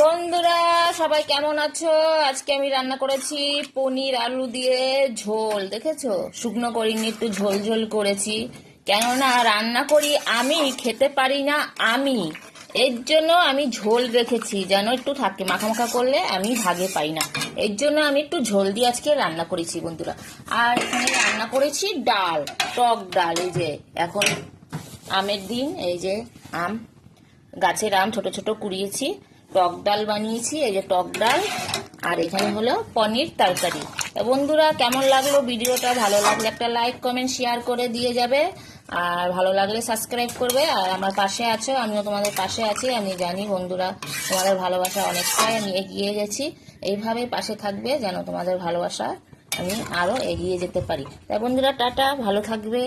বন্ধুরা সবাই কেমন আছো? আজকে আমি রান্না করেছি পনির আলু দিয়ে ঝোল। দেখেছো, শুকনো করিনি, একটু ঝোল ঝোল করেছি। কেননা রান্না করি আমি, খেতে পারি না আমি, এর জন্য আমি ঝোল রেখেছি, যেন একটু থাকে, মাখা মাখা করলে আমি ভাগে পাই না। এর জন্য আমি একটু ঝোল দিয়ে আজকে রান্না করেছি বন্ধুরা। আর এখানে রান্না করেছি ডাল, টক ডাল। এই যে এখন আমের দিন, এই যে আম, গাছের আম ছোট ছোট কুড়িয়েছি, টক ডাল বানিয়েছি, এই যে টক ডাল। আর এখানে হলো পনির তরকারি। তা বন্ধুরা কেমন লাগলো ভিডিওটা? ভালো লাগলে একটা লাইক কমেন্ট শেয়ার করে দিয়ে যাবে, আর ভালো লাগলে সাবস্ক্রাইব করবে। আর আমার পাশে আছো, আমিও তোমাদের পাশে আছি। আমি জানি বন্ধুরা তোমাদের ভালোবাসা অনেকটাই আমি এগিয়ে গেছি। এইভাবেই পাশে থাকবে, যেন তোমাদের ভালোবাসা আমি আরো এগিয়ে যেতে পারি। তাই বন্ধুরা টাটা, ভালো থাকবে।